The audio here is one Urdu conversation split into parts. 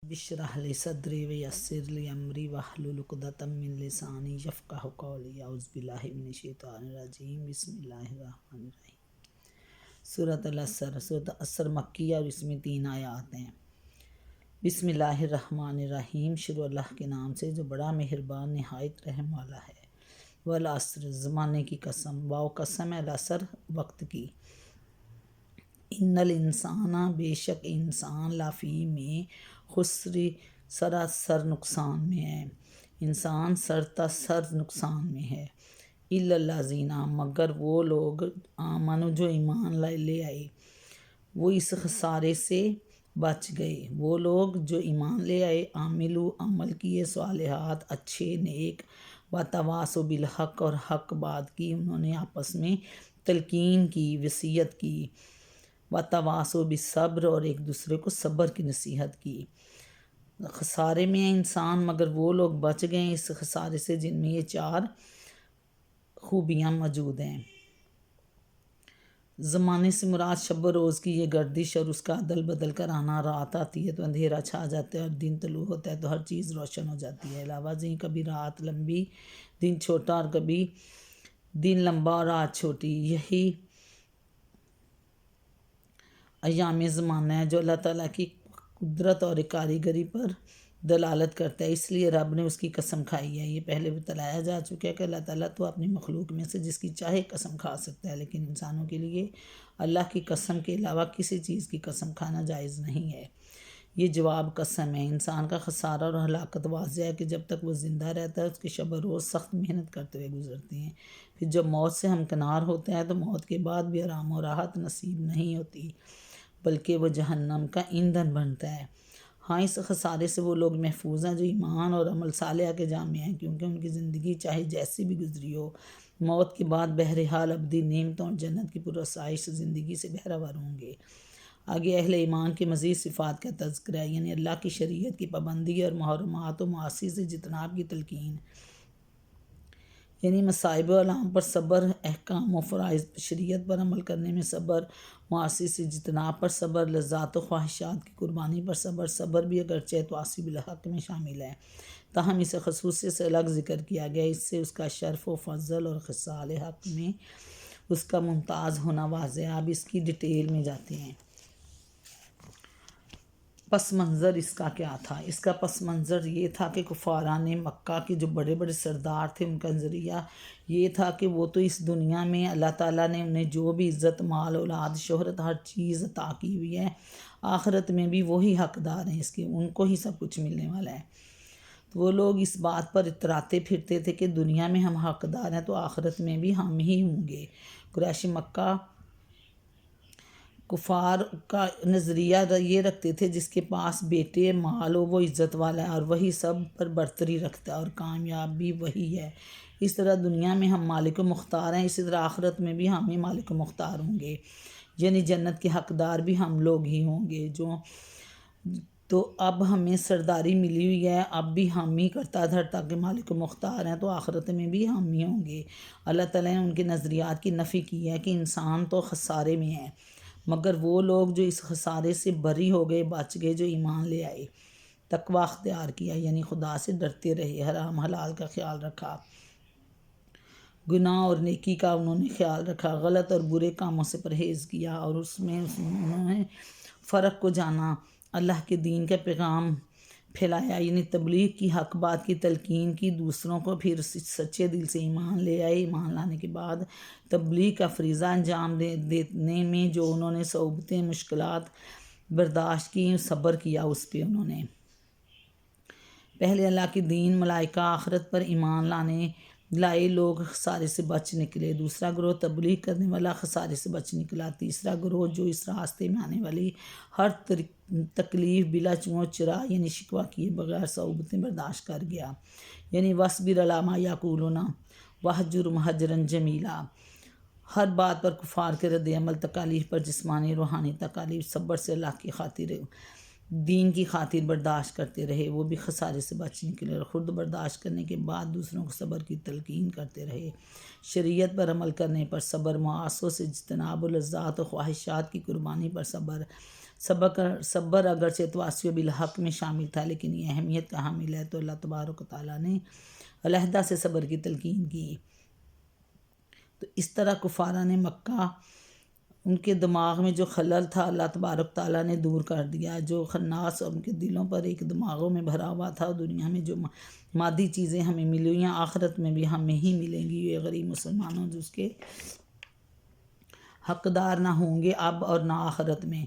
بشرح لی صدری ویسر لی امری واحلل عقدۃ من لسانی یفقہوا قولی اعوذ باللہ من الشیطان الرجیم بسم اللہ الرحمن الرحیم۔ سورۃ العصر۔ سورۃ العصر مکی اور اس میں 3 آیات ہیں۔ بسم اللہ الرحمن الرحیم، شروع اللہ کے نام سے جو بڑا مہربان نہایت رحم والا ہے۔ والعصر، زمانے کی قسم، واو قسم ہے العصر وقت کی۔ ان الانسان، بے شک انسان، لافی میں خسری، سراسر نقصان میں ہے۔ انسان سرتاسر نقصان میں ہے۔ الا الذین، مگر وہ لوگ، آمنوا جو ایمان لے آئے، وہ اس خسارے سے بچ گئے۔ وہ لوگ جو ایمان لے آئے، عاملوا، عمل کیے، صالحات، اچھے نیک، وتواصوا بالحق، اور حق بات کی، انہوں نے آپس میں تلقین کی، وصیت کی، وتواصوا بالصبر، اور ایک دوسرے کو صبر کی نصیحت کی۔ خسارے میں ہے انسان، مگر وہ لوگ بچ گئے ہیں اس خسارے سے جن میں یہ 4 خوبیاں موجود ہیں۔ زمانے سے مراد شب و روز کی یہ گردش اور اس کا عدل بدل کر آنا۔ رات آتی ہے تو اندھیرا چھا جاتا ہے، اور دن طلوع ہوتا ہے تو ہر چیز روشن ہو جاتی ہے۔ علاوہ ازیں کبھی رات لمبی دن چھوٹا، اور کبھی دن لمبا اور رات چھوٹی۔ یہی ایام زمانہ ہے جو اللہ تعالیٰ کی قدرت اور کاریگری پر دلالت کرتا ہے، اس لیے رب نے اس کی قسم کھائی ہے۔ یہ پہلے بتلایا جا چکا ہے کہ اللہ تعالیٰ تو اپنی مخلوق میں سے جس کی چاہے قسم کھا سکتا ہے، لیکن انسانوں کے لیے اللہ کی قسم کے علاوہ کسی چیز کی قسم کھانا جائز نہیں ہے۔ یہ جواب قسم ہے۔ انسان کا خسارہ اور ہلاکت واضح ہے کہ جب تک وہ زندہ رہتا ہے اس کے شب و روز سخت محنت کرتے ہوئے گزرتے ہیں، پھر جب موت سے ہمکنار ہوتا ہے تو موت کے بعد بھی آرام و راحت نصیب نہیں ہوتی، بلکہ وہ جہنم کا ایندھن بنتا ہے۔ ہاں، اس خسارے سے وہ لوگ محفوظ ہیں جو ایمان اور عمل صالحہ کے جامع ہیں، کیونکہ ان کی زندگی چاہے جیسی بھی گزری ہو، موت کے بعد بہرحال ابدی نعمتوں اور جنت کی پرآسائش زندگی سے بہرہ ہوں گے۔ آگے اہل ایمان کے مزید صفات کا تذکرہ ہے، یعنی اللہ کی شریعت کی پابندی اور محرمات و معاصی سے جتناب کی تلقین، یعنی مصائب و آلام پر صبر، احکام و فرائض شریعت پر عمل کرنے میں صبر، معاصی سے جتناب پر صبر، لذات و خواہشات کی قربانی پر صبر۔ صبر بھی اگرچہ تواصی بالحق میں شامل ہے، تاہم اسے خصوصی سے الگ ذکر کیا گیا، اس سے اس کا شرف و فضل اور خصال حق میں اس کا ممتاز ہونا واضح ہے۔ اب اس کی ڈیٹیل میں جاتے ہیں۔ پس منظر اس کا کیا تھا؟ اس کا پس منظر یہ تھا کہ کفاران مکہ کے جو بڑے بڑے سردار تھے، ان کا نظریہ یہ تھا کہ وہ تو اس دنیا میں اللہ تعالیٰ نے انہیں جو بھی عزت، مال، اولاد، شہرت، ہر چیز عطا کی ہوئی ہے، آخرت میں بھی وہی حقدار ہیں اس کے، ان کو ہی سب کچھ ملنے والا ہے۔ تو وہ لوگ اس بات پر اتراتے پھرتے تھے کہ دنیا میں ہم حقدار ہیں تو آخرت میں بھی ہم ہی ہوں گے۔ قریش مکہ کفار کا نظریہ یہ رکھتے تھے جس کے پاس بیٹے، مال ہو وہ عزت والا ہے، اور وہی سب پر برتری رکھتا ہے، اور کامیاب بھی وہی ہے۔ اس طرح دنیا میں ہم مالک و مختار ہیں، اسی طرح آخرت میں بھی ہم ہی مالک و مختار ہوں گے، یعنی جنت کے حقدار بھی ہم لوگ ہی ہوں گے۔ تو اب ہمیں سرداری ملی ہوئی ہے، اب بھی ہم ہی کرتا دھرتا کے مالک و مختار ہیں، تو آخرت میں بھی ہم ہی ہوں گے۔ اللہ تعالیٰ نے ان کے نظریات کی نفی کی ہے کہ انسان تو خسارے میں ہے، مگر وہ لوگ جو اس خسارے سے بری ہو گئے، بچ گئے، جو ایمان لے آئے، تقوی اختیار کیا، یعنی خدا سے ڈرتے رہے، حرام حلال کا خیال رکھا، گناہ اور نیکی کا انہوں نے خیال رکھا، غلط اور برے کاموں سے پرہیز کیا، اور اس میں انہوں نے فرق کو جانا، اللہ کے دین کا پیغام پھیلایا، یعنی تبلیغ کی، حق بات کی تلقین کی دوسروں کو، پھر سچے دل سے ایمان لے آئے۔ ایمان لانے کے بعد تبلیغ کا فریضہ انجام دینے میں جو انہوں نے صعوبتیں، مشکلات برداشت کی، صبر کیا اس پہ انہوں نے۔ پہلے اللہ کے دین، ملائکہ، آخرت پر ایمان لائے لوگ خسارے سے بچ نکلے۔ دوسرا گروہ تبلیغ کرنے والا خسارے سے بچ نکلا۔ تیسرا گروہ جو اس راستے میں آنے والی ہر تکلیف بلا چون و چرا، یعنی شکوہ کیے بغیر صعوبتیں برداشت کر گیا، یعنی وَاصْبِرْ عَلَىٰ مَا يَقُولُونَ وَاهْجُرْهُمْ هَجْرًا جَمِيلًا، ہر بات پر کفار کے رد عمل، تکالیف پر جسمانی روحانی تکالیف، صبر سے اللہ کی خاطر، دین کی خاطر برداشت کرتے رہے، وہ بھی خسارے سے بچ نکلے، اور خود برداشت کرنے کے بعد دوسروں کو صبر کی تلقین کرتے رہے۔ شریعت پر عمل کرنے پر صبر، معاصیوں سے اجتناب، و لذات و خواہشات کی قربانی پر صبر، صبر اگرچہ تواسی بالحق میں شامل تھا، لیکن یہ اہمیت کا حامل ہے، تو اللہ تبارک و تعالیٰ نے علیحدہ سے صبر کی تلقین کی۔ تو اس طرح کفاران مکہ، ان کے دماغ میں جو خلل تھا اللہ تبارک تعالیٰ نے دور کر دیا، جو خناس ان کے دلوں پر ایک دماغوں میں بھرا ہوا تھا، دنیا میں جو مادی چیزیں ہمیں ملی ہوئی ہیں آخرت میں بھی ہمیں ہی ملیں گی، یہ غریب مسلمانوں جو اس کے حقدار نہ ہوں گے اب اور نہ آخرت میں۔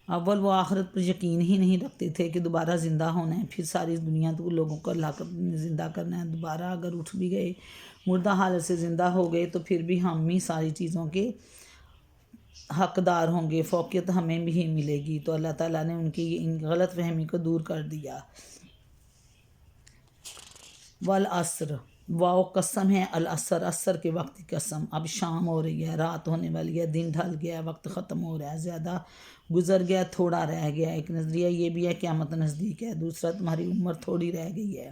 اول وہ آخرت پر یقین ہی نہیں رکھتے تھے کہ دوبارہ زندہ ہونا ہے، پھر ساری دنیا تو لوگوں کو اللہ نے زندہ کرنا ہے، دوبارہ اگر اٹھ بھی گئے مردہ حالت سے زندہ ہو گئے تو پھر بھی ہم ہی ساری چیزوں کے حقدار ہوں گے، فوقیت ہمیں بھی ملے گی۔ تو اللہ تعالیٰ نے ان کی ان غلط فہمی کو دور کر دیا۔ والعصر، واو قسم ہے، العصر عصر کے وقت کی قسم۔ اب شام ہو رہی ہے، رات ہونے والی ہے، دن ڈھل گیا ہے، وقت ختم ہو رہا ہے، زیادہ گزر گیا، تھوڑا رہ گیا۔ ایک نظریہ یہ بھی ہے قیامت نزدیک ہے، دوسرا تمہاری عمر تھوڑی رہ گئی ہے،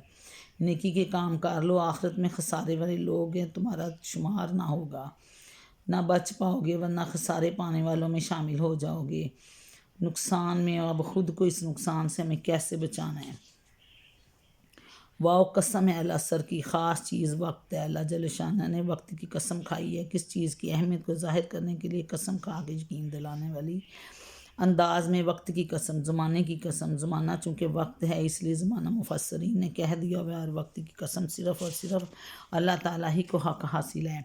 نیکی کے کام کر لو، آخرت میں خسارے والے لوگ ہیں، تمہارا شمار نہ ہوگا، نہ بچ پاؤ گے، ورنہ خسارے پانے والوں میں شامل ہو جاؤ گے، نقصان میں۔ اب خود کو اس نقصان سے ہمیں کیسے بچانا ہے؟ واو قسم ہے العصر کی، خاص چیز وقت ہے، اللہ جل شانہ نے وقت کی قسم کھائی ہے۔ کس چیز کی اہمیت کو ظاہر کرنے کے لیے قسم کھا کے یقین دلانے والی انداز میں وقت کی قسم، زمانے کی قسم۔ زمانہ چونکہ وقت ہے اس لیے زمانہ مفسرین نے کہہ دیا ہوا ہے، اور وقت کی قسم صرف اور صرف اللہ تعالیٰ ہی کو حق حاصل ہے۔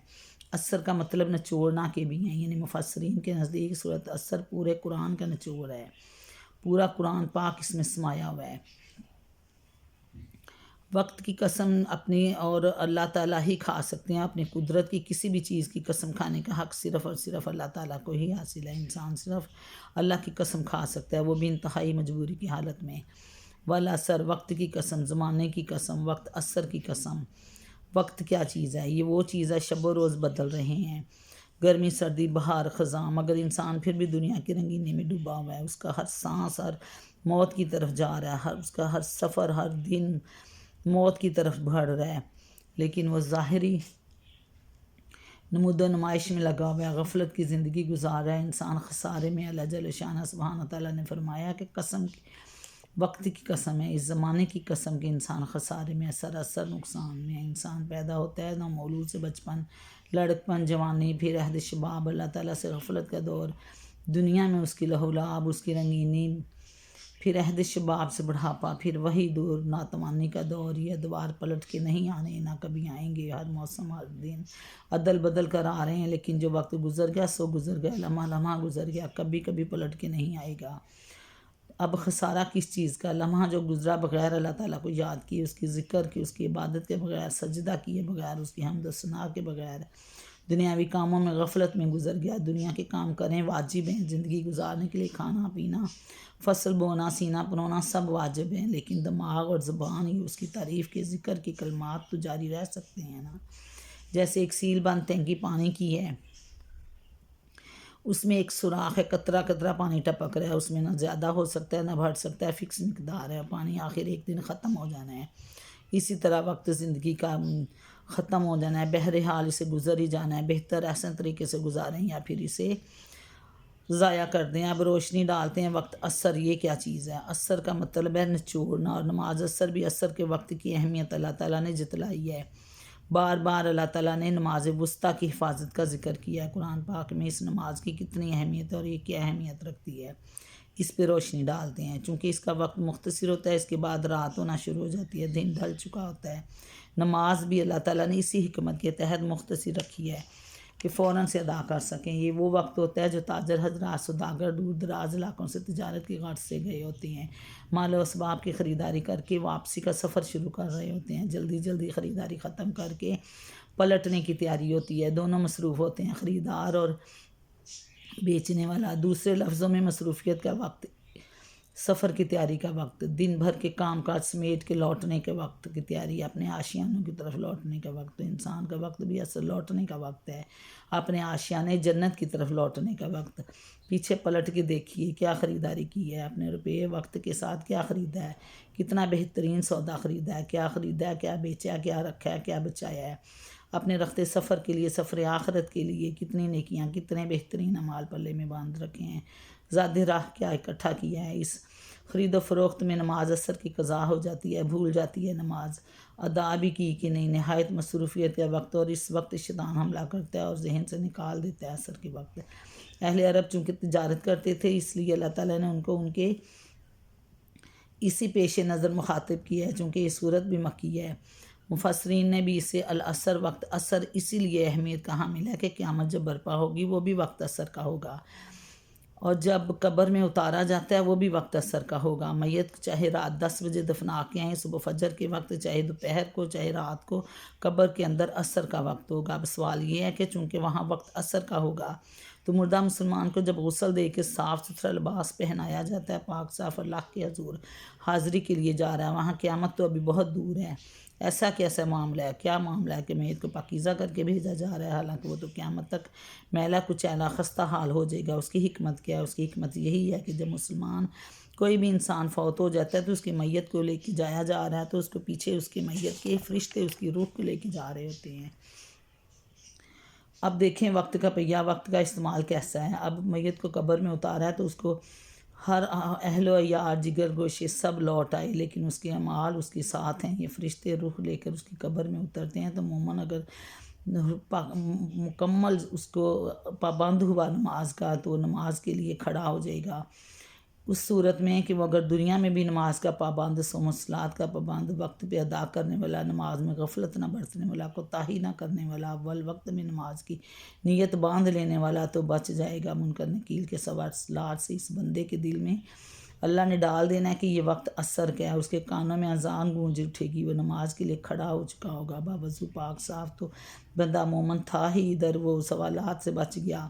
عصر کا مطلب نچوڑنا کے بھی ہیں، یعنی مفسرین کے نزدیک سورۃ عصر پورے قرآن کا نچوڑ ہے، پورا قرآن پاک اس میں سمایا ہوا ہے۔ وقت کی قسم اپنی اور اللہ تعالیٰ ہی کھا سکتے ہیں، اپنی قدرت کی کسی بھی چیز کی قسم کھانے کا حق صرف اور صرف اللہ تعالیٰ کو ہی حاصل ہے۔ انسان صرف اللہ کی قسم کھا سکتا ہے، وہ بھی انتہائی مجبوری کی حالت میں۔ والعصر، وقت کی قسم، زمانے کی قسم، وقت عصر کی قسم۔ وقت کیا چیز ہے؟ یہ وہ چیز ہے، شب و روز بدل رہے ہیں، گرمی سردی بہار خزاں، مگر انسان پھر بھی دنیا کی رنگینی میں ڈوبا ہوا ہے، اس کا ہر سانس ہر موت کی طرف جا رہا ہے، اس کا ہر سفر ہر دن موت کی طرف بڑھ رہا ہے، لیکن وہ ظاہری نمود و نمائش میں لگا ہوا ہے، غفلت کی زندگی گزار رہا ہے، انسان خسارے میں۔ اللہ جل شانہ سبحانہ تعالیٰ نے فرمایا کہ قسم وقت کی قسم ہے، اس زمانے کی قسم کہ انسان خسارے میں، سراسر نقصان میں ہے۔ انسان پیدا ہوتا ہے نومولود سے، بچپن، لڑکپن، جوانی، پھر عہد شباب، اللہ تعالیٰ سے غفلت کا دور، دنیا میں اس کی لہو لعب، اس کی رنگینی، پھر عہد شباب سے بڑھاپا، پھر وہی دور ناتوانی کا دور، یہ دوار پلٹ کے نہیں آنے، نہ کبھی آئیں گے، ہر موسم ہر دن عدل بدل کر آ رہے ہیں، لیکن جو وقت گزر گیا سو گزر گیا، لمحہ لمحہ گزر گیا، کبھی کبھی پلٹ کے نہیں آئے گا۔ اب خسارہ کس چیز کا؟ لمحہ جو گزرا بغیر اللہ تعالیٰ کو یاد کیے، اس کی ذکر کی، اس کی عبادت کے بغیر، سجدہ کیے بغیر، اس کی حمد و ثنا کے بغیر، دنیاوی کاموں میں غفلت میں گزر گیا۔ دنیا کے کام کریں واجب ہیں، زندگی گزارنے کے لیے کھانا پینا، فصل بونا، سینہ پرونا سب واجب ہیں، لیکن دماغ اور زبان ہی اس کی تعریف کے ذکر کے کلمات تو جاری رہ سکتے ہیں نا۔ جیسے ایک سیل بند ٹینکی پانی کی ہے، اس میں ایک سوراخ ہے، قطرہ قطرہ پانی ٹپک رہا ہے، اس میں نہ زیادہ ہو سکتا ہے نہ بڑھ سکتا ہے، فکس مقدار ہے، پانی آخر ایک دن ختم ہو جانا ہے۔ اسی طرح وقت زندگی کا ختم ہو جانا ہے، بہرحال اسے گزر ہی جانا ہے، بہتر احسن طریقے سے گزاریں یا پھر اسے ضائع کر دیں۔ اب روشنی ڈالتے ہیں وقت عصر، یہ کیا چیز ہے؟ عصر کا مطلب ہے نچوڑنا، اور نماز عصر بھی عصر کے وقت کی اہمیت اللہ تعالیٰ نے جتلائی ہے۔ بار بار اللہ تعالیٰ نے نماز وسطیٰ کی حفاظت کا ذکر کیا ہے قرآن پاک میں، اس نماز کی کتنی اہمیت ہے اور یہ کیا اہمیت رکھتی ہے، اس پہ روشنی ڈالتے ہیں۔ چونکہ اس کا وقت مختصر ہوتا ہے، اس کے بعد رات ہونا شروع ہو جاتی ہے، دن ڈھل چکا ہوتا ہے۔ نماز بھی اللہ تعالیٰ نے اسی حکمت کے تحت مختصر رکھی ہے کہ فوراً سے ادا کر سکیں۔ یہ وہ وقت ہوتا ہے جو تاجر حضرات سوداگر دور دراز علاقوں سے تجارت کی غرض سے گئے ہوتے ہیں، مال و اسباب کی خریداری کر کے واپسی کا سفر شروع کر رہے ہوتے ہیں، جلدی جلدی خریداری ختم کر کے پلٹنے کی تیاری ہوتی ہے، دونوں مصروف ہوتے ہیں، خریدار اور بیچنے والا۔ دوسرے لفظوں میں مصروفیت کا وقت، سفر کی تیاری کا وقت، دن بھر کے کام کاج سمیٹ کے لوٹنے کے وقت کی تیاری، اپنے آشیانوں کی طرف لوٹنے کا وقت۔ تو انسان کا وقت بھی اصل لوٹنے کا وقت ہے، اپنے آشیانے جنت کی طرف لوٹنے کا وقت۔ پیچھے پلٹ کے دیکھیے کیا خریداری کی ہے، اپنے روپے وقت کے ساتھ کیا خریدا ہے، کتنا بہترین سودا خریدا ہے، کیا خریدا ہے، کیا بیچا ہے، کیا رکھا ہے، کیا بچایا ہے۔ اپنے رخت سفر کے لیے، سفر آخرت کے لیے کتنی نیکیاں، کتنے بہترین اعمال پلے میں باندھ رکھے ہیں، زیادہ راہ کیا اکٹھا کیا ہے۔ اس خرید و فروخت میں نماز عصر کی قضا ہو جاتی ہے، بھول جاتی ہے نماز ادا بھی کی کہ نہیں، نہایت مصروفیت کا وقت، اور اس وقت شیطان حملہ کرتا ہے اور ذہن سے نکال دیتا ہے عصر کے وقت۔ اہل عرب چونکہ تجارت کرتے تھے، اس لیے اللہ تعالیٰ نے ان کو ان کے اسی پیش نظر مخاطب کیا ہے، چونکہ یہ صورت بھی مکی ہے۔ مفسرین نے بھی اسے العصر، وقت عصر اسی لیے اہمیت کا حامل ہے کہ قیامت جب برپا ہوگی وہ بھی وقت عصر کا ہوگا، اور جب قبر میں اتارا جاتا ہے وہ بھی وقت عصر کا ہوگا۔ میت چاہے رات 10 بجے دفنا کے آئیں صبح فجر کے وقت، چاہے دوپہر کو، چاہے رات کو، قبر کے اندر عصر کا وقت ہوگا۔ اب سوال یہ ہے کہ چونکہ وہاں وقت عصر کا ہوگا تو مردہ مسلمان کو جب غسل دے کے صاف ستھرا لباس پہنایا جاتا ہے، پاک صاف اللہ کے حضور حاضری کے لیے جا رہا ہے، وہاں قیامت تو ابھی بہت دور ہے۔ ایسا کیسا معاملہ ہے، کیا معاملہ ہے کہ میت کو پاکیزہ کر کے بھیجا جا رہا ہے، حالانکہ وہ تو قیامت تک میلا کچیلا خستہ حال ہو جائے گا۔ اس کی حکمت کیا ہے؟ اس کی حکمت یہی ہے کہ جب مسلمان کوئی بھی انسان فوت ہو جاتا ہے تو اس کی میت کو لے کے جایا جا رہا ہے، تو اس کو پیچھے اس کی میت کے فرشتے اس کی روح کو لے کے جا رہے ہوتے ہیں۔ اب دیکھیں وقت کا پہیہ، وقت کا استعمال کیسا ہے۔ اب میت کو قبر میں اتارا ہے تو اس کو ہر اہل و عیال، جگر گوشے سب لوٹ آئے، لیکن اس کے اعمال اس کے ساتھ ہیں۔ یہ فرشتے روح لے کر اس کی قبر میں اترتے ہیں، تو مومن اگر مکمل اس کو پابند ہوا نماز کا تو نماز کے لیے کھڑا ہو جائے گا۔ اس صورت میں کہ وہ اگر دنیا میں بھی نماز کا پابند، صوم و صلات کا پابند، وقت پہ ادا کرنے والا، نماز میں غفلت نہ برتنے والا، کوتاہی نہ کرنے والا، اول وقت میں نماز کی نیت باندھ لینے والا تو بچ جائے گا منکر نکیل کے سوالات سے۔ اس بندے کے دل میں اللہ نے ڈال دینا ہے کہ یہ وقت عصر کا ہے، اس کے کانوں میں اذان گونج اٹھے گی، وہ نماز کے لیے کھڑا ہو چکا ہوگا باوضو پاک صاف، تو بندہ مومن تھا ہی ادھر، وہ سوالات سے بچ گیا۔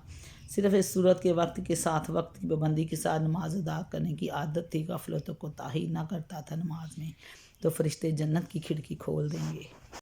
صرف اس صورت کے وقت کے ساتھ، وقت کی پابندی کے ساتھ نماز ادا کرنے کی عادت تھی، غفلت و کوتاہی نہ کرتا تھا نماز میں، تو فرشتے جنت کی کھڑکی کھول دیں گے۔